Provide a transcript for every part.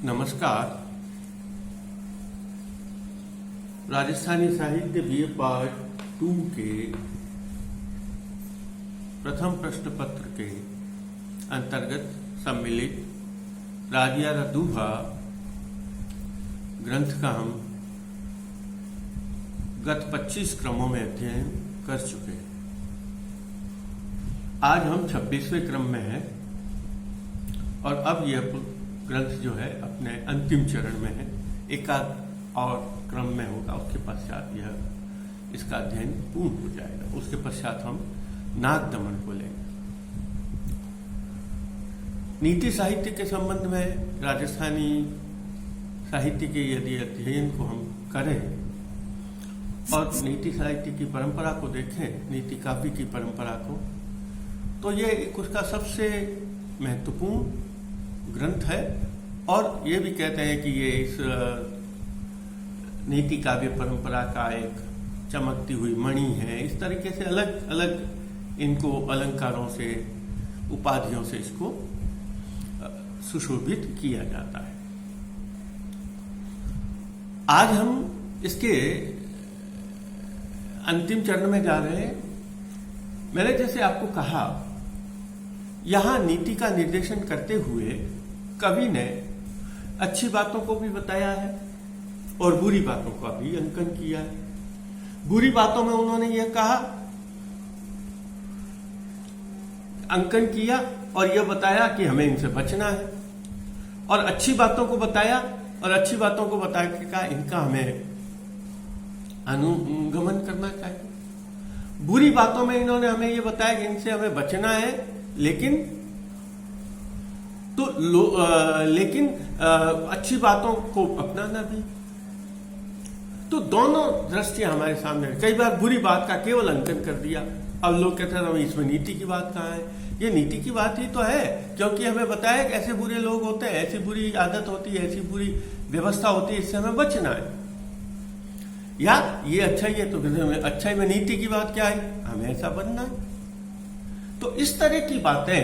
नमस्कार। राजस्थानी साहित्य BA part 2 के प्रथम प्रश्न पत्र के अंतर्गत सम्मिलित राजिया रदूहा ग्रंथ का हम गत 25 क्रमों में अध्ययन कर चुके हैं। आज हम 26वें क्रम में हैं और अब यह ग्रंथ जो है अपने अंतिम चरण में है। एक आध और क्रम में होगा, उसके पश्चात यह इसका अध्ययन पूर्ण हो जाएगा। उसके पश्चात हम नाग दमन को लेंगे। नीति साहित्य के संबंध में राजस्थानी साहित्य के यदि अध्ययन को हम करें और नीति साहित्य की परंपरा को देखें, नीति काव्य की परंपरा को, तो ये एक उसका सबसे महत्वपूर्ण ग्रंथ है। और ये भी कहते हैं कि ये इस नीति काव्य परंपरा का एक चमकती हुई मणि है। इस तरीके से अलग अलग इनको अलंकारों से, उपाधियों से इसको सुशोभित किया जाता है। आज हम इसके अंतिम चरण में जा रहे हैं। मैंने जैसे आपको कहा, यहां नीति का निर्देशन करते हुए कवि ने अच्छी बातों को भी बताया है और बुरी बातों का भी अंकन किया है। बुरी बातों में उन्होंने यह कहा, अंकन किया और यह बताया कि हमें इनसे बचना है, और अच्छी बातों को बताया और अच्छी बातों को बता के कहा इनका हमें अनुगमन करना चाहिए। बुरी बातों में इन्होंने हमें यह बताया कि इनसे हमें बचना है, लेकिन अच्छी बातों को अपनाना भी। तो दोनों दृष्टियां हमारे सामने। कई बार बुरी बात का केवल अंकन कर दिया। अब लोग कहते हैं इसमें नीति की बात कहाँ है? ये नीति की बात ही तो है, क्योंकि हमें बताया कि ऐसे बुरे लोग होते हैं, ऐसी बुरी आदत होती है, ऐसी बुरी व्यवस्था होती है, इससे हमें बचना है। या ये अच्छाई है तो फिर अच्छाई में नीति की बात क्या है? हमें ऐसा बनना है। तो इस तरह की बातें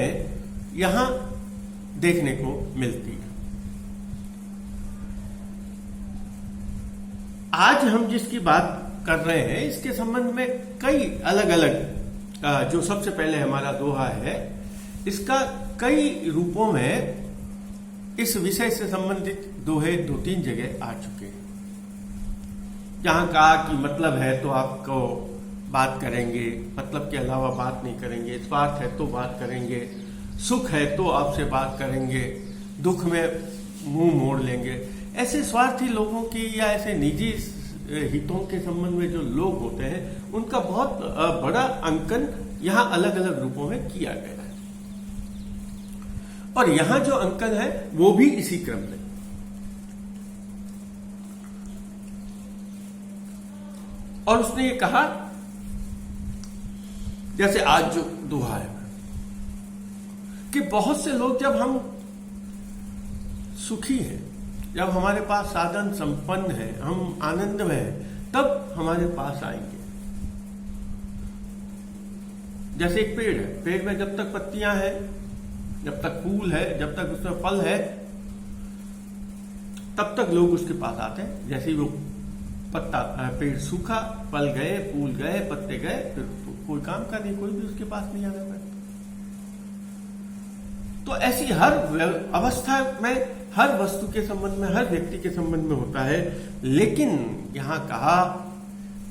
यहां देखने को मिलती है। आज हम जिसकी बात कर रहे हैं, इसके संबंध में कई अलग अलग, जो सबसे पहले हमारा दोहा है, इसका कई रूपों में इस विषय से संबंधित दोहे 2-3 जगह आ चुके हैं। जहां कहा कि मतलब है तो आपको बात करेंगे, मतलब के अलावा बात नहीं करेंगे, स्वार्थ है तो बात करेंगे, सुख है तो आपसे बात करेंगे, दुख में मुंह मोड़ लेंगे। ऐसे स्वार्थी लोगों की या ऐसे निजी हितों के संबंध में जो लोग होते हैं, उनका बहुत बड़ा अंकन यहां अलग अलग रूपों में किया गया है। और यहां जो अंकन है वो भी इसी क्रम में। और उसने ये कहा, जैसे आज जो दोहा है कि बहुत से लोग जब हम सुखी हैं, जब हमारे पास साधन संपन्न है, हम आनंद में हैं, तब हमारे पास आएंगे। जैसे एक पेड़ है, पेड़ में जब तक पत्तियां हैं, जब तक फूल है, जब तक उसमें फल है, तब तक लोग उसके पास आते हैं। जैसे ही वो पत्ता, पेड़ सूखा, फल गए, फूल गए, पत्ते गए, फिर कोई काम का नहीं, कोई भी उसके पास नहीं आना पड़ता। तो ऐसी हर अवस्था में, हर वस्तु के संबंध में, हर व्यक्ति के संबंध में होता है। लेकिन यहां कहा,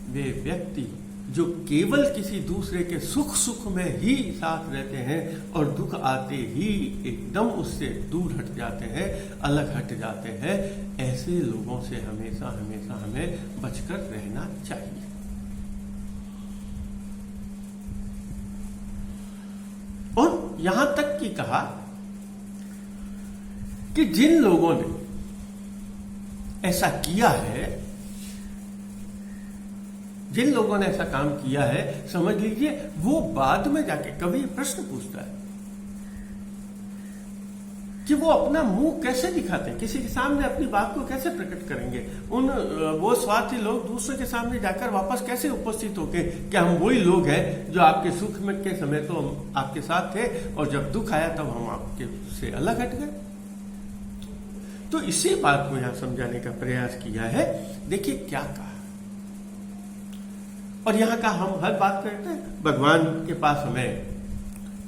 वे व्यक्ति जो केवल किसी दूसरे के सुख सुख में ही साथ रहते हैं और दुख आते ही एकदम उससे दूर हट जाते हैं, अलग हट जाते हैं, ऐसे लोगों से हमेशा हमेशा हमें बचकर रहना चाहिए। और यहां तक कि कहा कि जिन लोगों ने ऐसा किया है, जिन लोगों ने ऐसा काम किया है, समझ लीजिए वो बाद में जाके कभी प्रश्न पूछता है कि वो अपना मुंह कैसे दिखाते हैं, किसी के सामने अपनी बात को कैसे प्रकट करेंगे। वो स्वार्थी लोग दूसरे के सामने जाकर वापस कैसे उपस्थित होके कि हम वही लोग हैं जो आपके सुख में के समय तो हम आपके साथ थे और जब दुख आया तब हम आपके से अलग हट गए। तो इसी बात को यहां समझाने का प्रयास किया है। देखिए क्या कहा, और यहां का हम हर बात करते हैं भगवान के पास हमें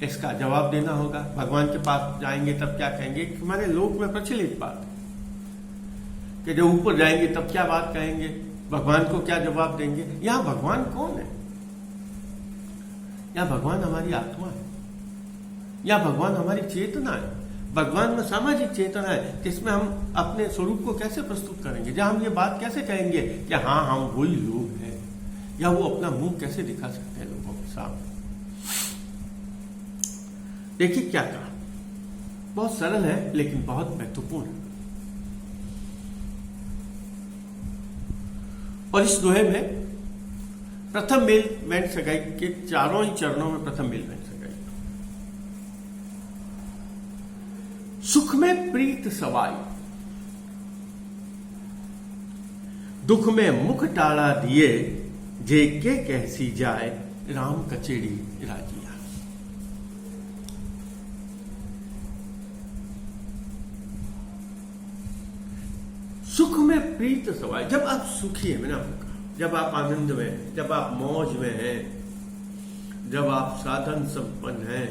इसका जवाब देना होगा। भगवान के पास जाएंगे तब क्या कहेंगे, हमारे लोक में प्रचलित बात है कि जब ऊपर जाएंगे तब क्या बात कहेंगे, भगवान को क्या जवाब देंगे। यहां भगवान कौन है? यहां भगवान हमारी आत्मा है, या भगवान हमारी चेतना है। भगवान में सामाजिक चेतना है जिसमें हम अपने स्वरूप को कैसे प्रस्तुत करेंगे, जहां हम ये बात कैसे कहेंगे कि हाँ हम वही लोग हैं, या वो अपना मुंह कैसे दिखा सकते हैं लोगों के सामने। देखिए क्या कहा, बहुत सरल है लेकिन बहुत महत्वपूर्ण है। और इस दोहे में प्रथम मेल वेंट सगाई के चारों ही चरणों में प्रथम मेल वेंट सगाई। सुख में प्रीत सवाई, दुख में मुख टाड़ा दिए, जे के कैसी जाए, राम कचेड़ी राजिया। सुख में प्रीत सवाई, जब आप सुखी है, मैंने आपको कहा, जब आप आनंद में हैं, जब आप मौज में हैं, जब आप साधन संपन्न हैं,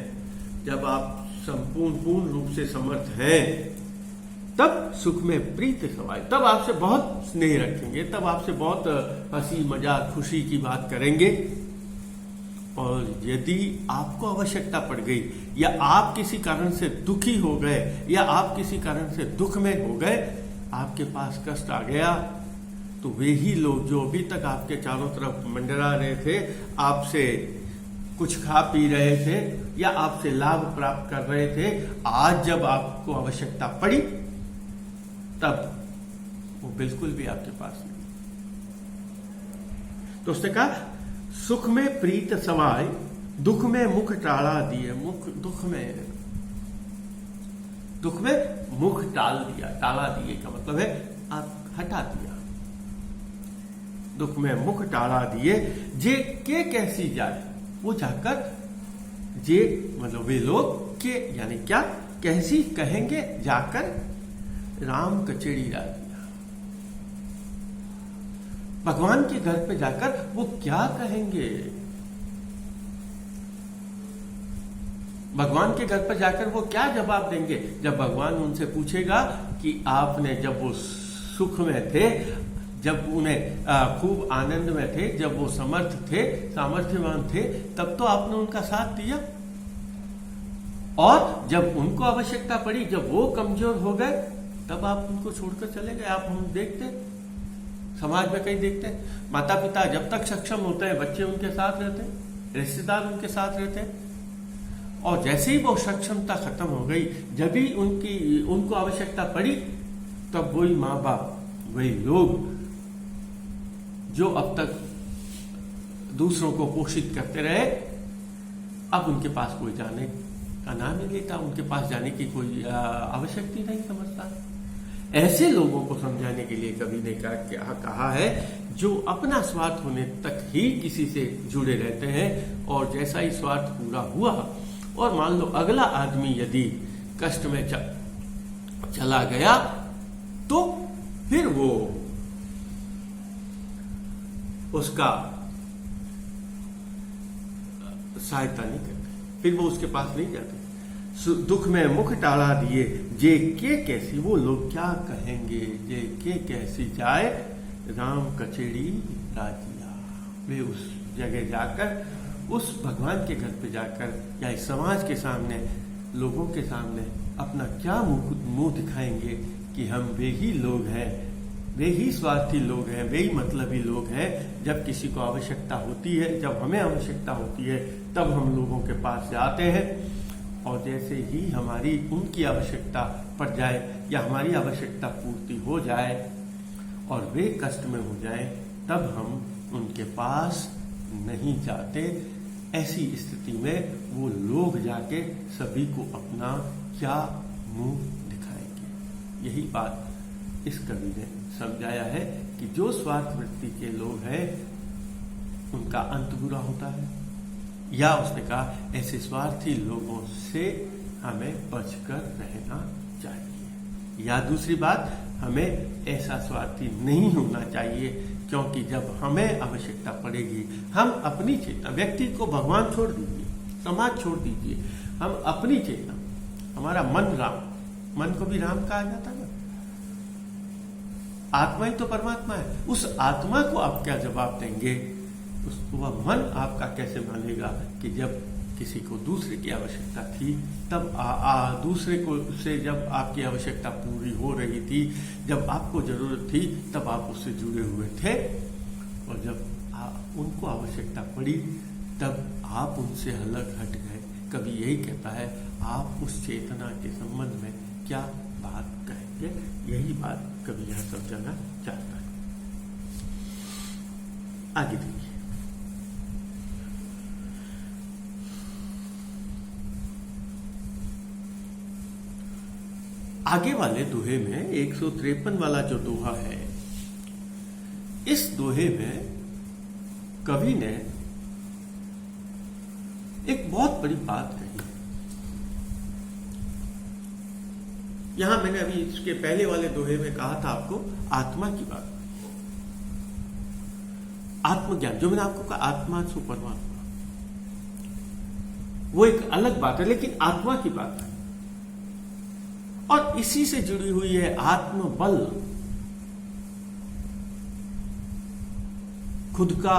जब आप पूर्ण रूप से समर्थ हैं, तब सुख में प्रीत सवाई, तब आपसे बहुत स्नेह रखेंगे, तब आपसे बहुत हंसी मजाक खुशी की बात करेंगे। और यदि आपको आवश्यकता पड़ गई, या आप किसी कारण से दुखी हो गए, या आप किसी कारण से दुख में हो गए, आपके पास कष्ट आ गया, तो वे ही लोग जो अभी तक आपके चारों तरफ मंडरा रहे थे, आपसे कुछ खा पी रहे थे, या आपसे लाभ प्राप्त कर रहे थे, आज जब आपको आवश्यकता पड़ी तब वो बिल्कुल भी आपके पास नहीं। तो उसने कहा सुख में प्रीत समाय, दुख में मुख टाड़ा दिए। दुख में मुख टाल दिया, टाला दिए का मतलब है आप हटा दिया। दुख में मुख टाला दिए, जे के कैसी जाए, वो जाकर जे मतलब वे लोग के यानी क्या कैसी कहेंगे, जाकर राम कचेड़ी राजिया। भगवान के घर पे जाकर वो क्या कहेंगे, भगवान के घर पर जाकर वो क्या जवाब देंगे, जब भगवान उनसे पूछेगा कि आपने जब वो सुख में थे, जब उन्हें खूब आनंद में थे, जब वो समर्थ थे, सामर्थ्यवान थे, तब तो आपने उनका साथ दिया, और जब उनको आवश्यकता पड़ी, जब वो कमजोर हो गए, तब आप उनको छोड़कर चले गए। आप हम देखते समाज में कहीं देखते हैं, माता पिता जब तक सक्षम होते हैं बच्चे उनके साथ रहते हैं, रिश्तेदार उनके साथ रहते हैं, और जैसे ही वो सक्षमता खत्म हो गई, जब भी उनको आवश्यकता पड़ी, तब वही माँ बाप, वही लोग जो अब तक दूसरों को पोषित करते रहे, अब उनके पास कोई जाने का नाम नहीं लेता, उनके पास जाने की कोई आवश्यकता नहीं समझता। ऐसे लोगों को समझाने के लिए कवि ने कहा है जो अपना स्वार्थ होने तक ही किसी से जुड़े रहते हैं, और जैसा ही स्वार्थ पूरा हुआ, और मान लो अगला आदमी यदि कष्ट में चला गया, तो फिर वो उसका सहायता नहीं करते, फिर वो उसके पास नहीं जाते। दुख में मुख टाला दिए, जे के कैसी, वो लोग क्या कहेंगे, जे के कैसी जाए, राम कचेड़ी राजिया। वे उस जगह जाकर, उस भगवान के घर पे जाकर, या इस समाज के सामने, लोगों के सामने अपना क्या मुंह दिखाएंगे कि हम वे ही लोग हैं, वे ही स्वार्थी लोग हैं, वे ही मतलबी लोग हैं। जब किसी को आवश्यकता होती है, जब हमें आवश्यकता होती है, तब हम लोगों के पास जाते हैं, और जैसे ही हमारी उनकी आवश्यकता पड़ जाए, या हमारी आवश्यकता पूर्ति हो जाए और वे कष्ट में हो जाए, तब हम उनके पास नहीं जाते। ऐसी स्थिति में वो लोग जाके सभी को अपना क्या मुंह दिखाएंगे। यही बात इस कवि ने समझाया है कि जो स्वार्थ वृत्ति के लोग हैं उनका अंत बुरा होता है, या उसने कहा ऐसे स्वार्थी लोगों से हमें बचकर रहना चाहिए। या दूसरी बात, हमें ऐसा स्वार्थी नहीं होना चाहिए, क्योंकि जब हमें आवश्यकता पड़ेगी हम अपनी चेतना, व्यक्ति को भगवान छोड़ दीजिए, समाज छोड़ दीजिए, हम अपनी चेतना, हमारा मन राम, मन को भी राम कहा जाता है ना, आत्मा ही तो परमात्मा है, उस आत्मा को आप क्या जवाब देंगे? उसको वह मन आपका कैसे मानेगा कि जब किसी को दूसरे की आवश्यकता थी तब दूसरे को से जब आपकी आवश्यकता पूरी हो रही थी, जब आपको जरूरत थी तब आप उससे जुड़े हुए थे, और जब उनको आवश्यकता पड़ी तब आप उनसे अलग हट गए। कभी यही कहता है आप उस चेतना के संबंध में क्या बात कहेंगे, यही बात कभी यहां समझाना चाहता है। आगे देखिए, आगे वाले दोहे में 153 वाला जो दोहा है, इस दोहे में कवि ने एक बहुत बड़ी बात कही। यहां मैंने अभी इसके पहले वाले दोहे में कहा था आपको आत्मा की बात, आत्मज्ञान, जो मैंने आपको कहा आत्मा सु परमात्मा, वो एक अलग बात है, लेकिन आत्मा की बात है और इसी से जुड़ी हुई है आत्मबल, खुद का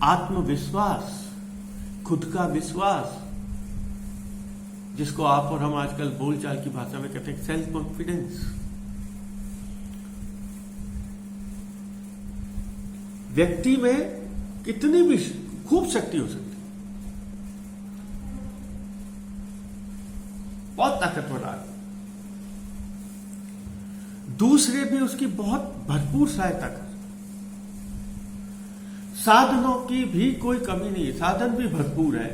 आत्मविश्वास, खुद का विश्वास, जिसको आप और हम आजकल बोलचाल की भाषा में कहते हैं सेल्फ कॉन्फिडेंस। व्यक्ति में कितनी भी खूब शक्ति हो सकती है, बहुत ताकतवर आदमी, दूसरे भी उसकी बहुत भरपूर सहायता कर, साधनों की भी कोई कमी नहीं है, साधन भी भरपूर है,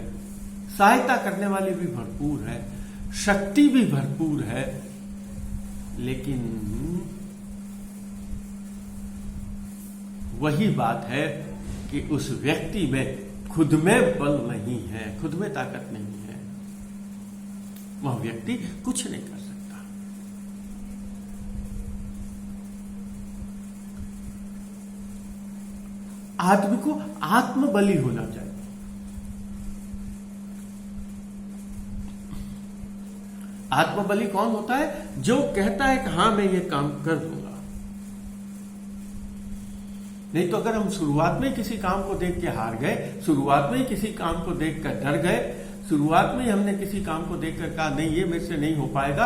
सहायता करने वाले भी भरपूर है, शक्ति भी भरपूर है, लेकिन वही बात है कि उस व्यक्ति में खुद में बल नहीं है, खुद में ताकत नहीं है, वह व्यक्ति कुछ नहीं कर सकता। आदमी को आत्मबली होना चाहिए। आत्मबली कौन होता है? जो कहता है कि हां मैं ये काम कर दूंगा। नहीं तो अगर हम शुरुआत में किसी काम को देख के हार गए, शुरुआत में ही किसी काम को देखकर डर गए, शुरुआत में ही हमने किसी काम को देखकर कहा नहीं ये मेरे से नहीं हो पाएगा,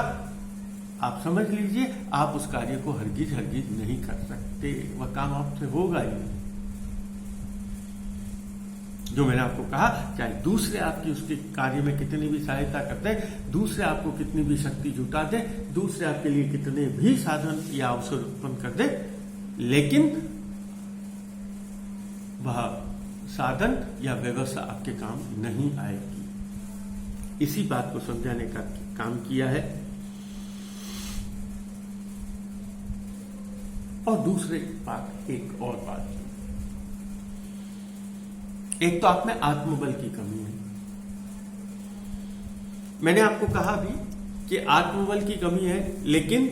आप समझ लीजिए आप उस कार्य को हरगिज नहीं कर सकते, वह काम आपसे होगा ही नहीं। जो मैंने आपको कहा, चाहे दूसरे आपकी उसके कार्य में कितनी भी सहायता करते हैं, दूसरे आपको कितनी भी शक्ति जुटा दे, दूसरे आपके लिए कितने भी साधन या अवसर उत्पन्न कर दे, लेकिन वह साधन या व्यवस्था आपके काम नहीं आएगी। इसी बात को समझाने का काम किया है। और दूसरे बात, एक और बात, एक तो आप में आत्मबल की कमी है। मैंने आपको कहा भी कि आत्मबल की कमी है, लेकिन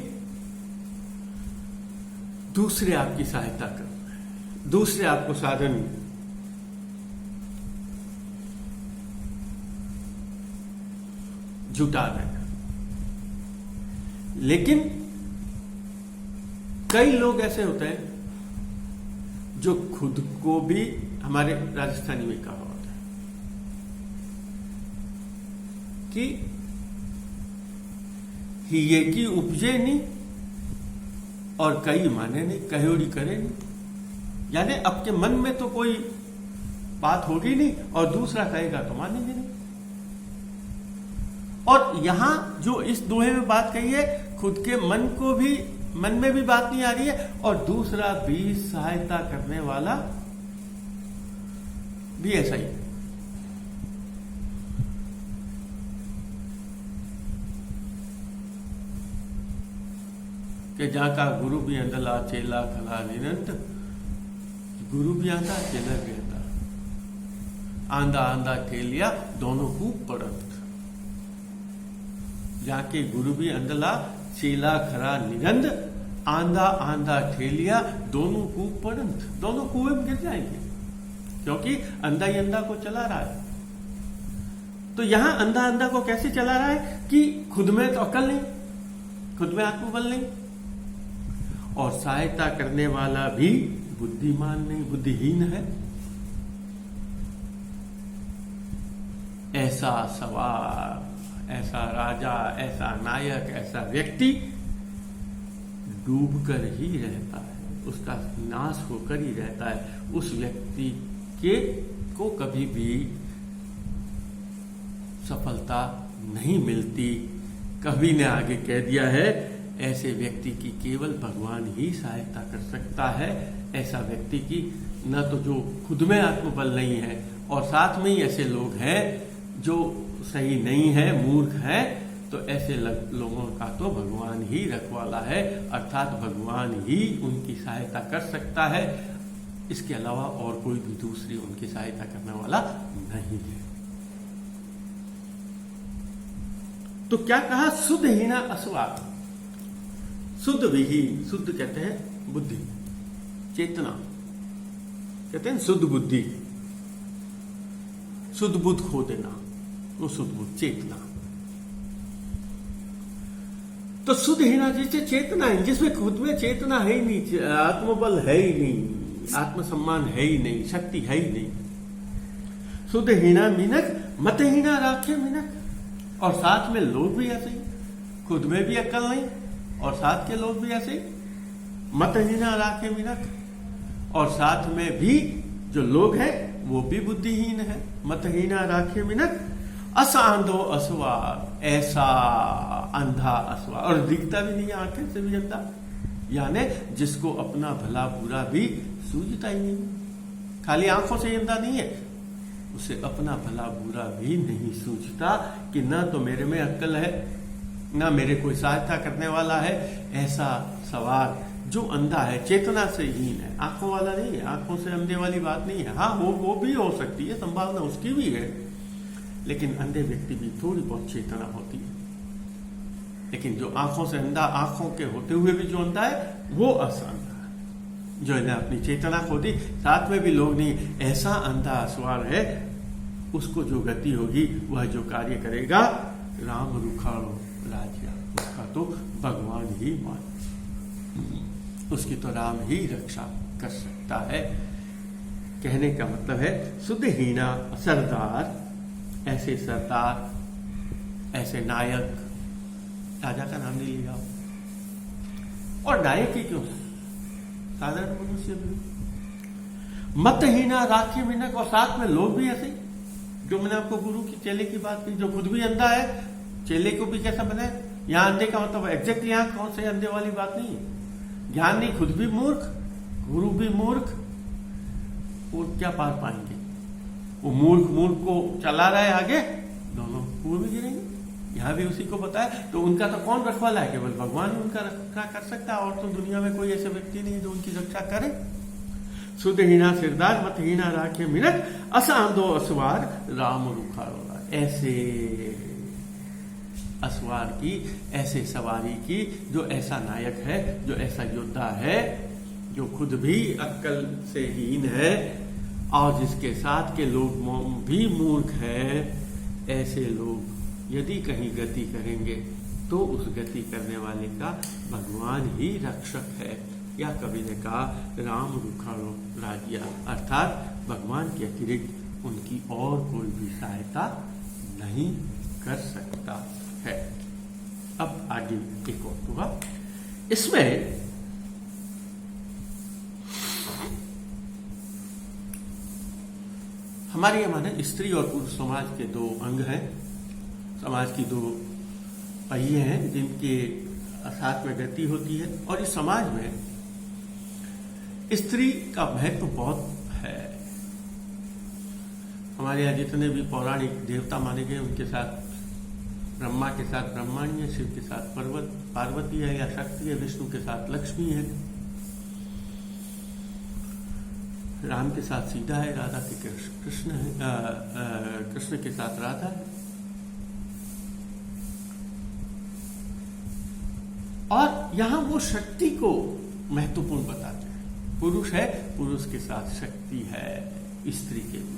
दूसरे आपकी सहायता कर, दूसरे आपको साधन जुटा देगा। लेकिन कई लोग ऐसे होते हैं जो खुद को भी, हमारे राजस्थानी में कहा होता है कि हिये की उपजे नहीं और कई माने नहीं, कहोड़ी करे नहीं, यानी आपके मन में तो कोई बात होगी नहीं और दूसरा कहेगा तो मानेंगे नहीं। और यहां जो इस दोहे में बात कही है, खुद के मन में भी बात नहीं आ रही है और दूसरा भी सहायता करने वाला भी ऐसा ही है। कि जाका गुरु भी अंदला चेला खला निरंत, गुरु भी आंदा चेला भी आंदा, आंदा आंदा ठेलिया दोनों खूब पड़त। जाके गुरु भी अंदला चेला खरा निगंध, आंधा आंधा ठेलिया, दोनों कूप पड़ंत, दोनों कुएं में गिर जाएंगे, क्योंकि अंधा ही अंधा को चला रहा है। तो यहां अंधा अंधा को कैसे चला रहा है कि खुद में तो अकल नहीं, खुद में आत्मबल नहीं, और सहायता करने वाला भी बुद्धिमान नहीं, बुद्धिहीन है। ऐसा सवार, ऐसा राजा, ऐसा नायक, ऐसा व्यक्ति डूबकर ही रहता है, उसका नाश होकर ही रहता है। उस व्यक्ति को कभी भी सफलता नहीं मिलती। कवि ने आगे कह दिया है, ऐसे व्यक्ति की केवल भगवान ही सहायता कर सकता है। ऐसा व्यक्ति की न तो जो खुद में आत्मबल नहीं है, और साथ में ही ऐसे लोग हैं जो सही नहीं है, मूर्ख है, तो ऐसे लोगों का तो भगवान ही रखवाला है, अर्थात भगवान ही उनकी सहायता कर सकता है। इसके अलावा और कोई भी दूसरी उनकी सहायता करने वाला नहीं है। तो क्या कहा? शुद्ध हीना असवार, शुद्ध विहीन, शुद्ध कहते हैं बुद्धि, चेतना कहते हैं, शुद्ध बुद्धि, शुद्ध बुद्ध खो देना, वो शुद्ध बुद्ध चेतना। तो शुद्ध हीना जैसे चेतना है, जिसमें खुद में चेतना है ही नहीं, आत्मबल है ही नहीं, आत्मसम्मान है ही नहीं, शक्ति है ही नहीं। शुद्ध हीना मीनक मतहीना राखे मीनक, और साथ में लोग भी ऐसे ही, खुद में भी अक्ल नहीं और साथ के लोग भी ऐसे ही, मतहीना राखे मीनक, और साथ में भी जो लोग हैं वो भी बुद्धिहीन है। मतहीना राखे मीनक, असांधो असवार, ऐसा अंधा असवार, और दिखता भी नहीं, आंखें से भी अंधा, यानी जिसको अपना भला बुरा भी सूझता ही नहीं, खाली आंखों से अंधा नहीं है, उसे अपना भला बुरा भी नहीं सूझता कि ना तो मेरे में अक्ल है, ना मेरे कोई सहायता करने वाला है। ऐसा सवार जो अंधा है, चेतना से हीन है, आंखों वाला नहीं है, आंखों से अंधे वाली बात नहीं है। हाँ, वो भी हो सकती है, संभावना उसकी भी है, लेकिन अंधे व्यक्ति भी थोड़ी बहुत चेतना होती है। लेकिन जो आंखों से अंधा, आंखों के होते हुए भी जो अंधा है, वो असंधा है, जो इन्हें अपनी चेतना खो दी, साथ में भी लोग नहीं। ऐसा अंधा असवार है, उसको जो गति होगी, वह जो कार्य करेगा, राम रुखाड़ो राजिया, उसका तो भगवान ही मान, उसकी तो राम ही रक्षा कर सकता है। कहने का मतलब है, शुद्ध हीना सरदार, ऐसे सरदार, ऐसे नायक, राजा का नाम नहीं लिया, और नायक ही क्यों, साधारण मनुष्य भी। मतहीना राखे मीनक, और साथ में लोग भी ऐसे, जो मैंने आपको गुरु की चेले की बात की, जो खुद भी अंधा है, चेले को भी कैसा बनाए। यहां अंधे का मतलब एग्जैक्ट यहां कौन से अंधे वाली बात नहीं है, ज्ञान नहीं, खुद भी मूर्ख, गुरु भी मूर्ख, वो क्या पार पाएंगे। वो मूर्ख को चला रहा है आगे, दोनों कुएं में गिरेंगे। यहां भी उसी को बताया, तो उनका तो कौन रखवाला है, केवल भगवान उनका रक्षा कर सकता है, और तो दुनिया में कोई ऐसे व्यक्ति नहीं जो उनकी रक्षा करे। शुद्ध हीना सिरदार, मतहीना राखे मीनक, असांधो असवार, राम रुखाड़ो, ऐसे असवार की, ऐसे सवारी की, जो ऐसा नायक है, जो ऐसा योद्धा है, जो खुद भी अक्ल से हीन है, और जिसके साथ के लोग भी मूर्ख हैं। ऐसे लोग यदि कहीं गति करेंगे, तो उस गति करने वाले का भगवान ही रक्षक है। या कवि ने कहा, राम रुखाड़ो राजिया, अर्थात भगवान के अतिरिक्त उनकी और कोई भी सहायता नहीं कर सकता है। अब आगे एक और होगा, इसमें हमारे यहाँ माने स्त्री और पुरुष समाज के दो अंग हैं, समाज की दो पहिए हैं, जिनके साथ में गति होती है। और इस समाज में स्त्री का महत्व बहुत है। हमारे यहाँ जितने भी पौराणिक देवता माने गए, उनके साथ ब्रह्मा के साथ ब्रह्मांड है, शिव के साथ पार्वती है या शक्ति है, विष्णु के साथ लक्ष्मी है, राम के साथ सीता है, राधा के कृष्ण है, कृष्ण के साथ राधा है। यहां वो शक्ति को महत्वपूर्ण बताते हैं। पुरुष है, पुरुष के साथ शक्ति है स्त्री के लिए,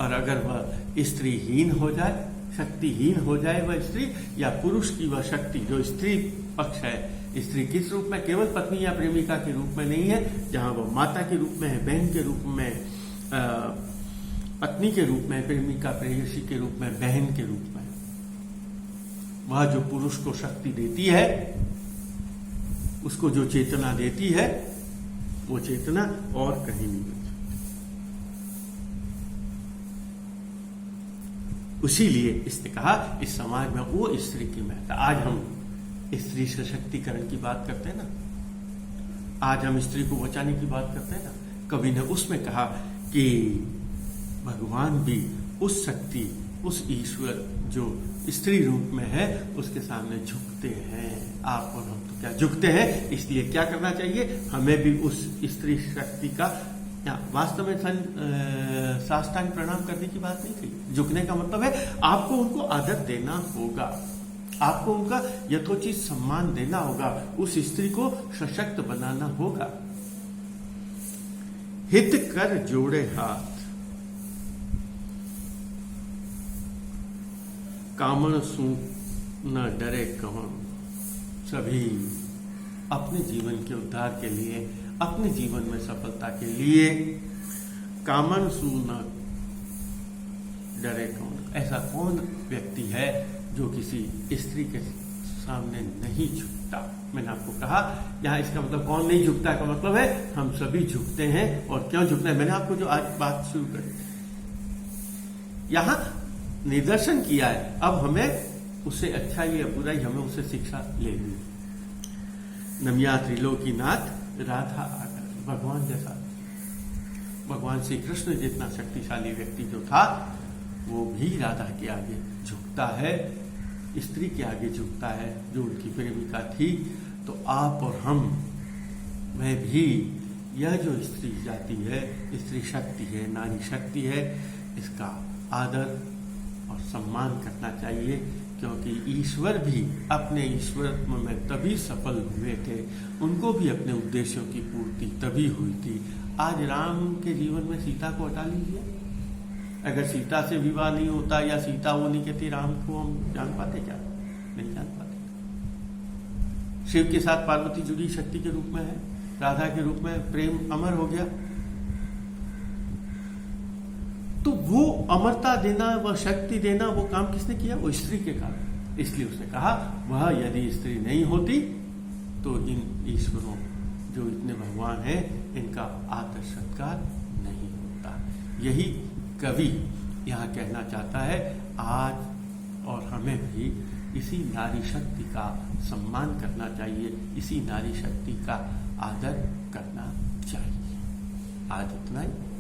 और अगर वह स्त्रीहीन हो जाए, शक्तिहीन हो जाए वह स्त्री, या पुरुष की वह शक्ति जो स्त्री पक्ष है, स्त्री किस रूप में, केवल पत्नी या प्रेमिका के रूप में नहीं है, जहां वह माता के रूप में है, बहन के रूप में, पत्नी के रूप में, प्रेमिका प्रेयसी के रूप में, बहन के रूप में, वह जो पुरुष को शक्ति देती है, उसको जो चेतना देती है, वो चेतना और कहीं नहीं मिलती। इसीलिए इसने कहा इस समाज में वो स्त्री की महत्ता। आज हम स्त्री सशक्तिकरण की बात करते हैं ना, आज हम स्त्री को बचाने की बात करते हैं ना। कवि ने उसमें कहा कि भगवान भी उस शक्ति, उस ईश्वर जो स्त्री रूप में है, उसके सामने झुकते हैं। आप और हम तो क्या झुकते हैं, इसलिए क्या करना चाहिए, हमें भी उस स्त्री शक्ति का, वास्तव में साष्टांग प्रणाम करने की बात नहीं थी। झुकने का मतलब है आपको उनको आदर देना होगा, आपको उनका यथोचित सम्मान देना होगा, उस स्त्री को सशक्त बनाना होगा। हित कर जोड़े हाथ, कामण सू न डरे कवन। सभी अपने जीवन के उद्धार के लिए, अपने जीवन में सफलता के लिए कामन सू न डरे कौन। ऐसा कौन व्यक्ति है जो किसी स्त्री के सामने नहीं झुकता। मैंने आपको कहा यहां इसका मतलब कौन नहीं झुकता का मतलब है हम सभी झुकते हैं। और क्यों झुकते हैं, मैंने आपको जो आज बात शुरू करी, यहां निदर्शन किया है। अब हमें उससे अच्छाई या बुराई, हमें उससे शिक्षा लेनी है। नमिया त्रिलोकीनाथ राधा आकर, भगवान जैसा, भगवान श्री कृष्ण जितना शक्तिशाली व्यक्ति जो था, वो भी राधा के आगे झुकता है, स्त्री के आगे झुकता है जो उनकी प्रेमिका थी। तो आप और हम, मैं भी, यह जो स्त्री जाति है, स्त्री शक्ति है, नारी शक्ति है, इसका आदर और सम्मान करना चाहिए। क्योंकि ईश्वर भी अपने ईश्वरत्व में तभी सफल हुए थे, उनको भी अपने उद्देश्यों की पूर्ति तभी हुई थी। आज राम के जीवन में सीता को हटा लीजिए, अगर सीता से विवाह नहीं होता या सीता वो नहीं कहती, राम को हम जान पाते क्या? नहीं जान पाते। शिव के साथ पार्वती जुड़ी शक्ति के रूप में है, राधा के रूप में प्रेम अमर हो गया। तो वो अमरता देना, वह शक्ति देना, वो काम किसने किया? वो स्त्री के कारण। इसलिए उसने कहा वह यदि स्त्री नहीं होती तो इन ईश्वरों जो इतने भगवान हैं, इनका आदर सत्कार नहीं होता। यही कवि यहाँ कहना चाहता है। आज और हमें भी इसी नारी शक्ति का सम्मान करना चाहिए, इसी नारी शक्ति का आदर करना चाहिए। आज इतना ही।